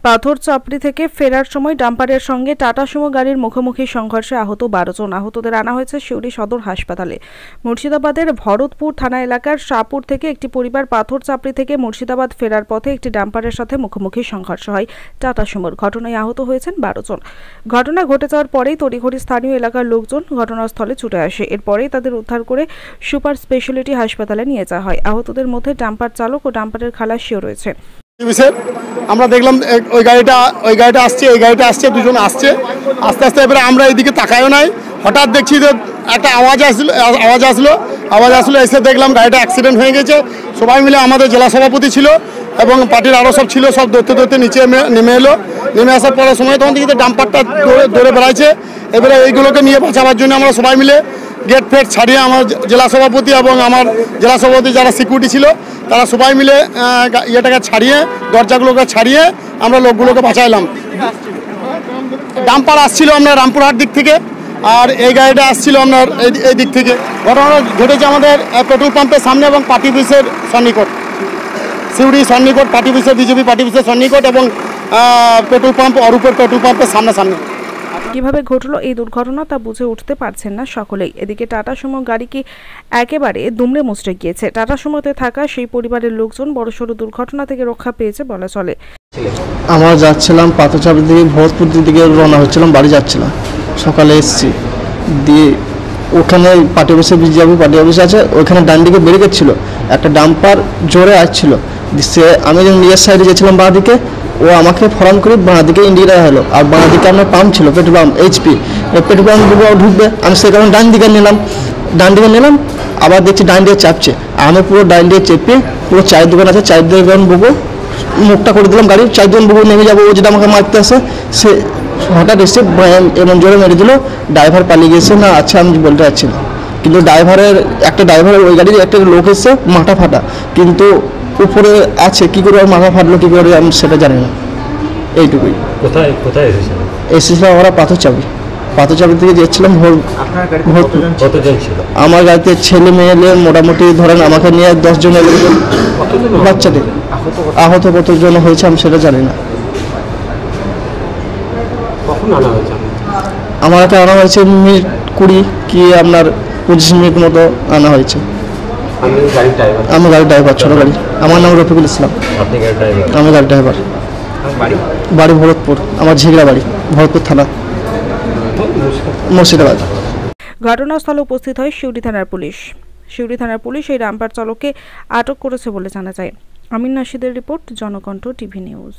পাথর চাপড়ি থেকে ফেরার সময় ডাম্পারের সঙ্গে টাটা সুমো গাড়ির মুখোমুখি সংঘর্ষে আহত 12 জন। আহতদের আনা হয়েছে সিউড়ি সদর হাসপাতালে। মুর্শিদাবাদের ভরতপুর থানা এলাকার শাহপুর থেকে একটি পরিবার পাথর চাপড়ি থেকে মুর্শিদাবাদ ফেরার পথে একটি ডাম্পারের সাথে মুখোমুখি সংঘর্ষ হয় টাটা সুমোর। ঘটনায় আহত হয়েছেন 12 জন। ঘটনা ঘটে যাওয়ার পরেই তড়িঘড়ি স্থানীয় এলাকার লোকজন ঘটনাস্থলে ছুটে আসে। এরপরেই তাদের উদ্ধার করে সুপার স্পেশালিটি হাসপাতালে নিয়ে যাওয়া হয়। আহতদের মধ্যে ডাম্পার চালক ও ডাম্পারের খালাসিও রয়েছে। আমরা দেখলাম ওই গাড়িটা আসছে, এই গাড়িটা আসছে, দুজন আসছে, আস্তে আস্তে এবারে আমরা এইদিকে তাকায়ও নাই। হঠাৎ দেখছি যে একটা আওয়াজ আসলো, এসে দেখলাম গাড়িটা অ্যাক্সিডেন্ট হয়ে গেছে। সবাই মিলে আমাদের জেলা সভাপতি ছিল এবং পার্টির আরও সব ছিল, সব দৌড়তে নিচে নেমে আসার পরের সময় তখন দেখি ডাম্পারটা দৌড়ে বেড়াইছে। এবারে এইগুলোকে নিয়ে বাঁচাবার জন্য আমরা সবাই মিলে গেট ফেট ছাড়িয়ে আমার জেলা সভাপতি এবং আমার জেলা সভাপতি যারা সিকিউরিটি ছিল তারা সবাই মিলে ইয়েটাকে ছাড়িয়ে, দরজাগুলোকে ছাড়িয়ে আমরা লোকগুলোকে বাঁচাইলাম। ডাম্পার আসছিল আপনার রামপুরহাট দিক থেকে, আর এই গাড়িটা আসছিল আপনার এই দিক থেকে। ঘটনা ঘটেছে আমাদের পেট্রোল পাম্পের সামনে এবং পার্টি অফিসের সন্নিকট, সিউড়ি সন্নিকট পার্টি অফিসের, বিজেপি পার্টি অফিসের সন্নিকট এবং পেট্রোল পাম্প অরূপের পেট্রোল পাম্পের সামনে। কিভাবে ঘটলো এই দুর্ঘটনা তা বুঝে উঠতে পারছেন না সকলেই। এদিকে টাটা সুমো গাড়ি কি একেবারে দুমড়ে মুচড়ে গিয়েছে। টাটা সুমোতে থাকা সেই পরিবারের লোকজন বড়সড় দুর্ঘটনা থেকে রক্ষা পেয়েছে বলা চলে। আমরা যাচ্ছিলাম পাথরচাপড়ি থেকে ভরতপুর দিকে রওনা হচ্ছিলাম, বাড়ি যাচ্ছিলাম। সকালে এসেছি, দিয়ে ওখানে পার্টি অফিসে, বিজেপি পার্টি অফিস আছে, ওখানে ডান দিকে ব্যারিকেড ছিল, একটা ডাম্পার জোরে আসছিল। সে আমি যখন নিজের সাইডে গেছিলাম বাঁ দিকে, ও আমাকে ফরাম করে বাঁ দিকে ইন্ডিকেটার হলো, আর বাঁ দিকে আমার পাম্প ছিল, petrol pump HP, petrol pump ঢুকবে, আমি সেই কারণে ডান দিকে নিলাম। আবার দেখছি ডান দিকে চাপছে, আমি পুরো ডান দিকে চেপে পুরো চায়ের দোকান আছে, চায়ের দোকান বুকো মুখটা করে দিলাম, গাড়ি চায়ের দোকান বুকো নেমে যাবো, ও যেটা আমাকে মারতে আসে সে হঠাৎ এসে এমন জোরে মেরে দিল। ড্রাইভার পালিয়ে গেছে না, আচ্ছা আমি বলতে পারছি না, কিন্তু একটা ড্রাইভারের ওই গাড়ির একটা লোক এসছে মাথা ফাটা, কিন্তু উপরে আছে, কি করে মাথা ফাটলো কি করে আমি সেটা জানি না। এইটুকুই। কোথায় এসেছিলাম আমরা পাথরচাপড়ি থেকে যাচ্ছিলাম। আমার গাড়িতে ছেলে মেয়ে মোটামুটি ধরেন আমাকে নিয়ে 10 জন বাচ্চাদের। আহত কতজন হয়েছে আমি সেটা জানি না। আমাকে আনা হয়েছে মিনিট 20 কি আপনার 25 মিনিট মতো আনা হয়েছে। আমি গাড়ির ড্রাইভার, ছোট গাড়ি। আমার নাম রফিকুল ইসলাম। আমি গাড়ির ড্রাইভার। বাড়ি ভরতপুর, আমার ঝিগড়া বাড়ি, ভরতপুর থানা, মুর্শিদাবাদ। ঘটনাস্থলে উপস্থিত হয় সিউড়ি থানার পুলিশ। এই ডাম্পার চালককে আটক করেছে বলে জানা যায়। আমিন নাশিদের রিপোর্ট, জনকণ্ঠ টিভি নিউজ।